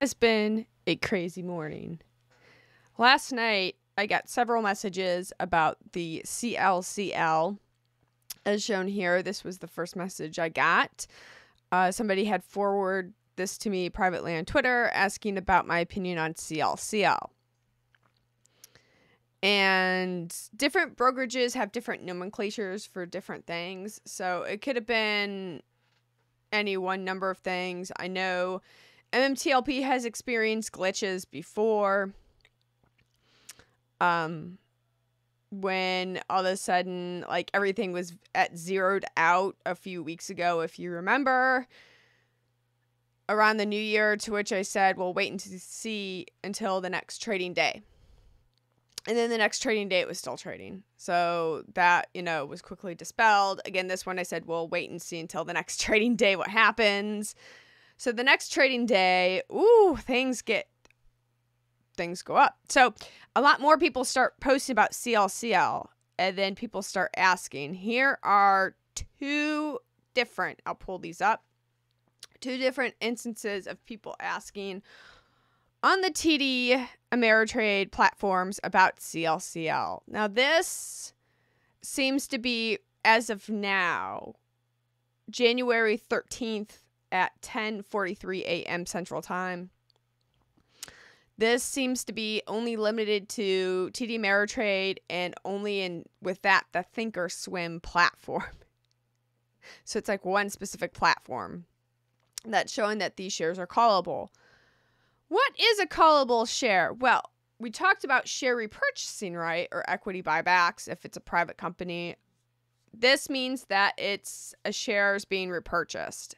It's been a crazy morning. Last night, I got several messages about the CLCL. As shown here, this was the first message I got. Somebody had forwarded this to me privately on Twitter asking about my opinion on CLCL. And different brokerages have different nomenclatures for different things. So it could have been any one number of things. I know MMTLP has experienced glitches before. When all of a sudden, like, everything was zeroed out a few weeks ago, if you remember, around the new year, to which I said, well, wait and see until the next trading day. And then the next trading day, it was still trading. So that, was quickly dispelled. Again, this one I said, well, wait and see until the next trading day what happens. So the next trading day, things go up. So a lot more people start posting about CLCL, and then people start asking. Here are I'll pull these up, two different instances of people asking on the TD Ameritrade platforms about CLCL. Now this seems to be, as of now, January 13th at 10:43 a.m. Central Time. This seems to be only limited to TD Ameritrade and only with that, the Thinkorswim platform. So it's like one specific platform that's showing that these shares are callable. What is a callable share? Well, we talked about share repurchasing, right? Or equity buybacks if it's a private company. This means that it's a shares being repurchased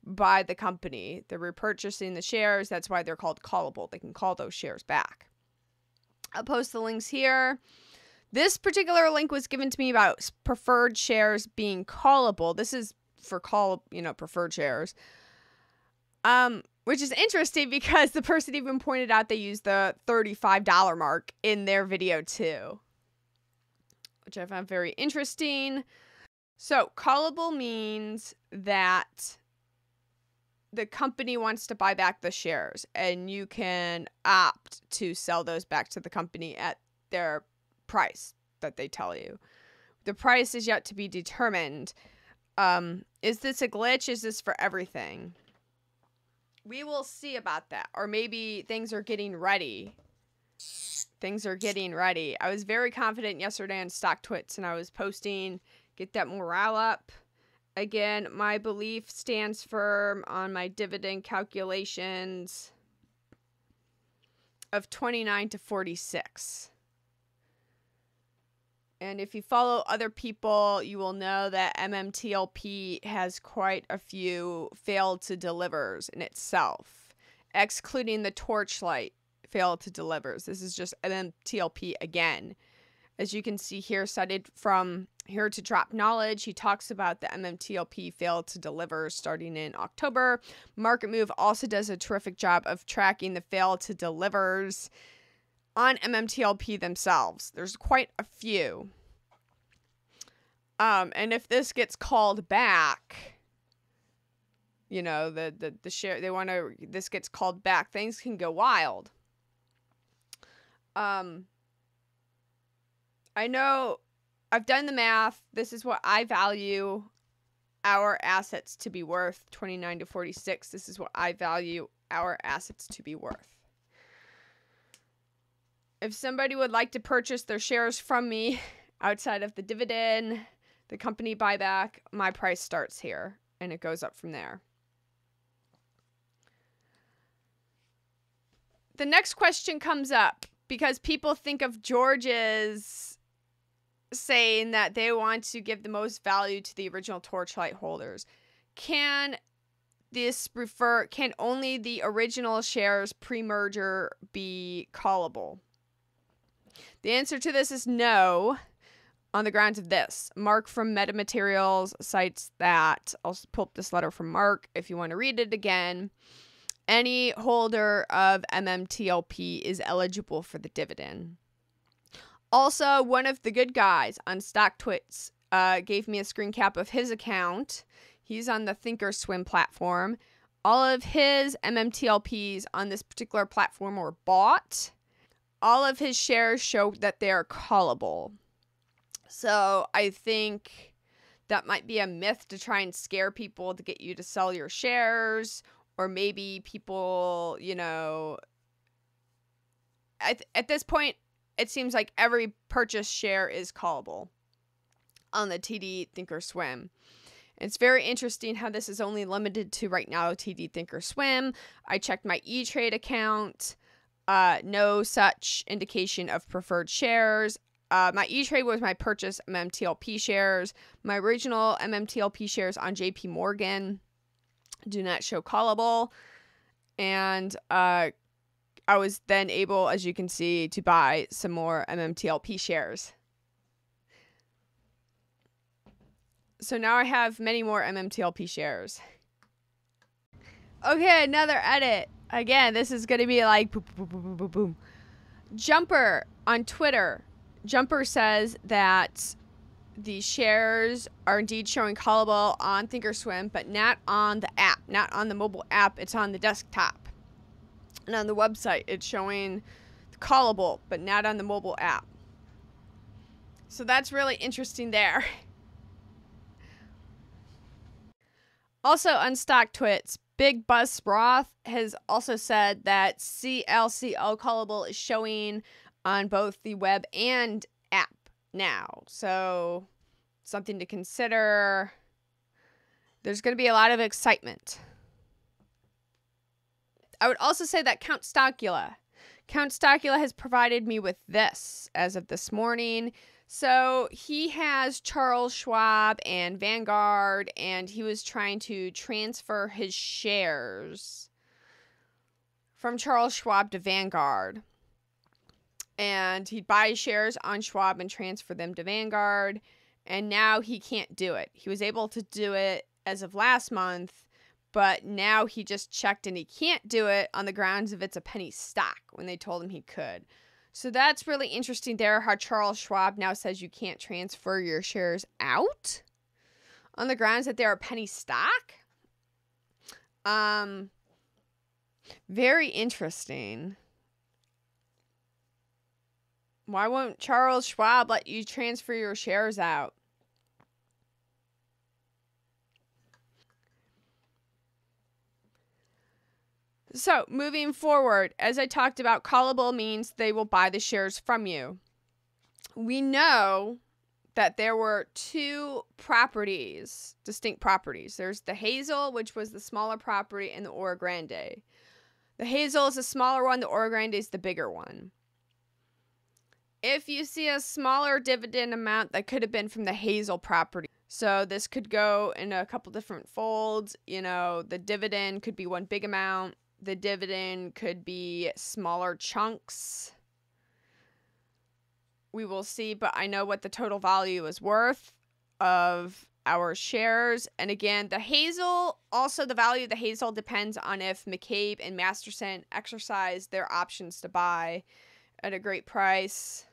by the company. They're repurchasing the shares. That's why they're called callable. They can call those shares back. I'll post the links here. This particular link was given to me about preferred shares being callable. This is for preferred shares. Which is interesting because the person even pointed out they used the $35 mark in their video too, which I found very interesting. So callable means that the company wants to buy back the shares, and you can opt to sell those back to the company at their price that they tell you. The price is yet to be determined. Is this a glitch? Is this for everything? We will see about that. Or maybe things are getting ready. I was very confident yesterday on Stock Twits, and I was posting, get that morale up. Again, my belief stands firm on my dividend calculations of 29 to 46. And if you follow other people, you will know that MMTLP has quite a few failed to delivers in itself, excluding the Torchlight failed to delivers. This is just MMTLP again. As you can see here, cited from Here to Drop Knowledge, he talks about the MMTLP failed to deliver starting in October. Market Move also does a terrific job of tracking the failed to delivers on MMTLP themselves. There's quite a few. And if this gets called back, the share, this gets called back, things can go wild. I know I've done the math. This is what I value our assets to be worth, 29 to 46. This is what I value our assets to be worth. If somebody would like to purchase their shares from me outside of the dividend, the company buyback, my price starts here and it goes up from there. The next question comes up because people think of George's saying that they want to give the most value to the original Torchlight holders. Can only the original shares pre-merger be callable? The answer to this is no, on the grounds of this. Mark from Metamaterials cites that. I'll pull up this letter from Mark if you want to read it again. Any holder of MMTLP is eligible for the dividend. Also, one of the good guys on Stock Twits gave me a screen cap of his account. He's on the Thinkorswim platform. All of his MMTLPs on this particular platform were bought. All of his shares show that they are callable. So I think that might be a myth to try and scare people to get you to sell your shares. Or maybe people, you know, at this point, it seems like every purchased share is callable on the TD Thinkorswim. It's very interesting how this is only limited to right now TD Thinkorswim. I checked my E-Trade account. No such indication of preferred shares. My E-Trade was my purchase MMTLP shares. My original MMTLP shares on JP Morgan do not show callable. And I was then able, as you can see, to buy some more MMTLP shares. So now I have many more MMTLP shares. Okay, another edit. Again, this is going to be like boom, boom, boom, boom, boom, boom. Jumper on Twitter. Jumper says that the shares are indeed showing callable on Thinkorswim, but not on the app, not on the mobile app. It's on the desktop. And on the website, it's showing callable, but not on the mobile app. So that's really interesting there. Also on Stock Twits, Big Buzz Roth has also said that CLCO callable is showing on both the web and app now. So something to consider. There's going to be a lot of excitement. I would also say that Count Stockula has provided me with this as of this morning. So he has Charles Schwab and Vanguard, and he was trying to transfer his shares from Charles Schwab to Vanguard. And he'd buy shares on Schwab and transfer them to Vanguard. And now he can't do it. He was able to do it as of last month, but now he just checked and he can't do it on the grounds of it's a penny stock when they told him he could. So that's really interesting there, how Charles Schwab now says you can't transfer your shares out on the grounds that they're a penny stock. Very interesting. Why won't Charles Schwab let you transfer your shares out? So, moving forward, as I talked about, callable means they will buy the shares from you. We know that there were two properties, distinct properties. There's the Hazel, which was the smaller property, and the Oro Grande. The Hazel is the smaller one, the Oro Grande is the bigger one. If you see a smaller dividend amount, that could have been from the Hazel property. So this could go in a couple different folds. You know, the dividend could be one big amount. The dividend could be smaller chunks. We will see, but I know what the total value is worth of our shares. And again, the Hazel, also the value of the Hazel depends on if McCabe and Masterson exercise their options to buy at a great price.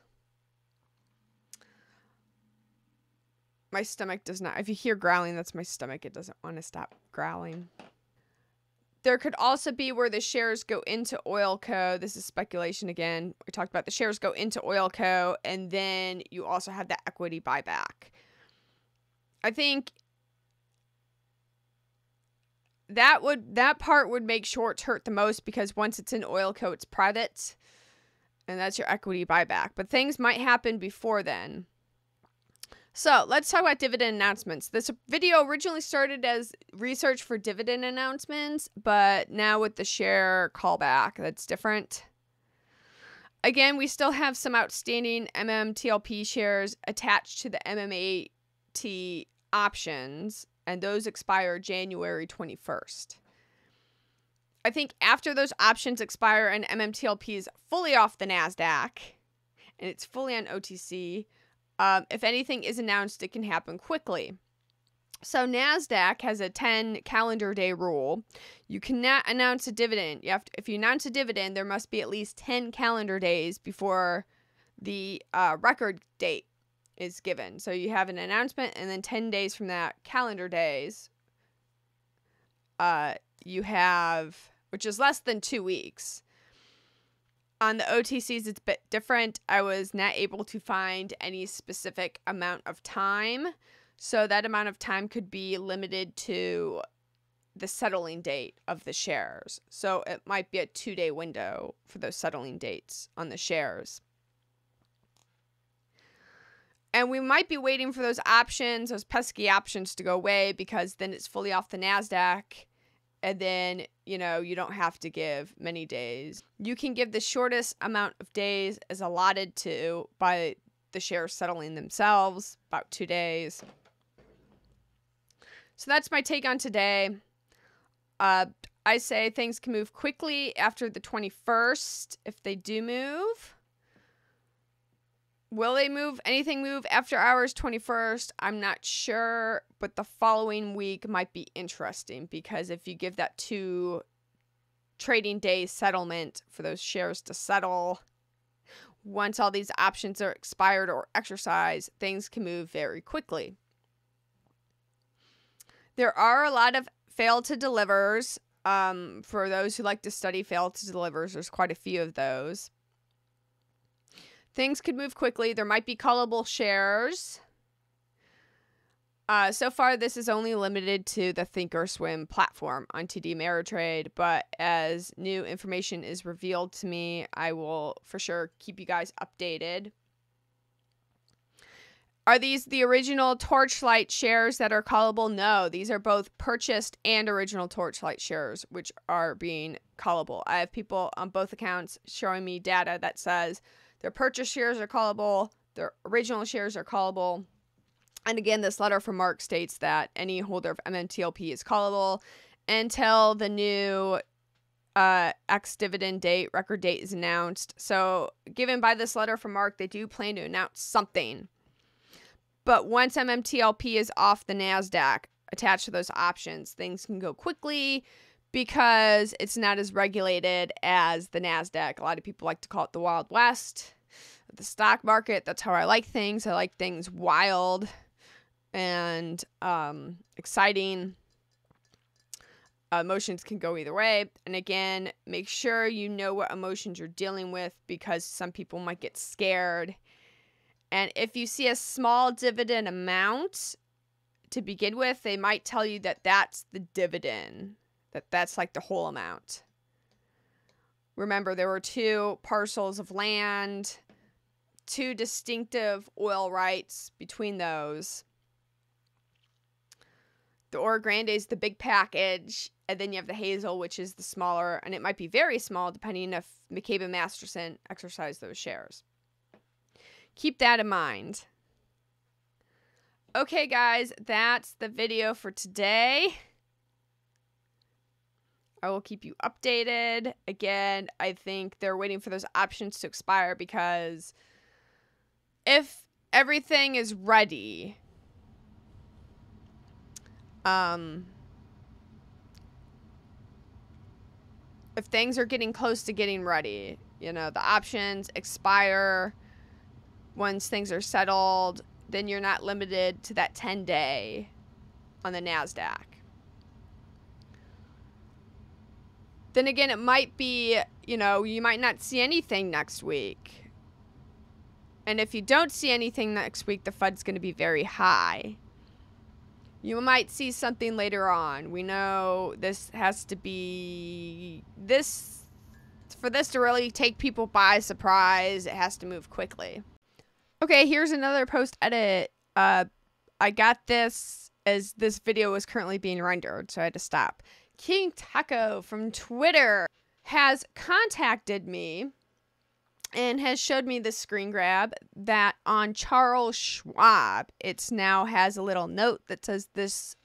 My stomach does not, if you hear growling, that's my stomach. It doesn't want to stop growling. There could also be where the shares go into Oilco. This is speculation again. We talked about the shares go into Oilco, and then you also have that equity buyback. I think that part would make shorts hurt the most, because once it's in Oilco, it's private, and that's your equity buyback. But things might happen before then. So let's talk about dividend announcements. This video originally started as research for dividend announcements, but now with the share callback, that's different. Again, we still have some outstanding MMTLP shares attached to the MMAT options, and those expire January 21st. I think after those options expire and MMTLP is fully off the NASDAQ, and it's fully on OTC, if anything is announced, it can happen quickly. So NASDAQ has a 10 calendar day rule. You cannot announce a dividend. If you announce a dividend, there must be at least 10 calendar days before the record date is given. So you have an announcement, and then 10 days from that calendar days, you have, which is less than 2 weeks. On the OTCs, it's a bit different. I was not able to find any specific amount of time. So that amount of time could be limited to the settling date of the shares. So it might be a 2-day window for those settling dates on the shares. And we might be waiting for those options, those pesky options to go away, because then it's fully off the NASDAQ. And then, you know, you don't have to give many days. You can give the shortest amount of days as allotted to by the shares settling themselves, about 2 days. So that's my take on today. I say things can move quickly after the 21st if they do move. Will they move? Anything move after hours 21st? I'm not sure, but the following week might be interesting, because if you give that 2 trading day settlement for those shares to settle, once all these options are expired or exercised, things can move very quickly. There are a lot of fail to delivers. For those who like to study fail to delivers, there's quite a few of those. Things could move quickly. There might be callable shares. So far, this is only limited to the Thinkorswim platform on TD Ameritrade, but as new information is revealed to me, I will for sure keep you guys updated. Are these the original Torchlight shares that are callable? No, these are both purchased and original Torchlight shares, which are being callable. I have people on both accounts showing me data that says their purchase shares are callable, their original shares are callable. And again, this letter from Mark states that any holder of MMTLP is callable until the new ex-dividend date, record date is announced. So given by this letter from Mark, they do plan to announce something. But once MMTLP is off the NASDAQ, attached to those options, things can go quickly because it's not as regulated as the NASDAQ. A lot of people like to call it the Wild West, the stock market. That's how I like things. I like things wild and exciting. Emotions can go either way. And again, make sure you know what emotions you're dealing with, because some people might get scared. And if you see a small dividend amount to begin with, they might tell you that that's the dividend, that's like the whole amount. Remember, there were 2 parcels of land, 2 distinctive oil rights between those. The Oro Grande is the big package, and then you have the Hazel, which is the smaller, and it might be very small depending if McCabe and Masterson exercise those shares. Keep that in mind. Okay, guys, that's the video for today. I will keep you updated. Again, I think they're waiting for those options to expire, because if everything is ready, if things are getting close to getting ready, you know, the options expire once things are settled, then you're not limited to that 10-day on the NASDAQ. Then again, it might be, you know, you might not see anything next week. And if you don't see anything next week, the FUD's going to be very high. You might see something later on. We know this has to be, for this to really take people by surprise, it has to move quickly. Okay, here's another post edit. I got this as this video was currently being rendered, so I had to stop. King Taco from Twitter has contacted me and has showed me this screen grab that on Charles Schwab, it now has a little note that says this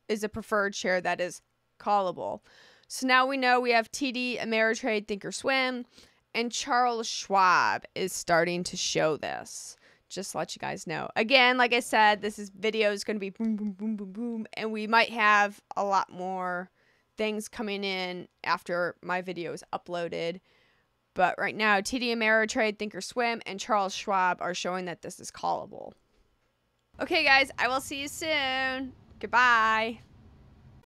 is a preferred share that is callable. So now we know we have TD, Ameritrade, Thinkorswim, and Charles Schwab is starting to show this. Just to let you guys know. Again, like I said, this video is going to be boom, boom, boom, boom, boom. And we might have a lot more things coming in after my video is uploaded. But right now, TD Ameritrade, Thinkorswim, and Charles Schwab are showing that this is callable. Okay, guys, I will see you soon. Goodbye.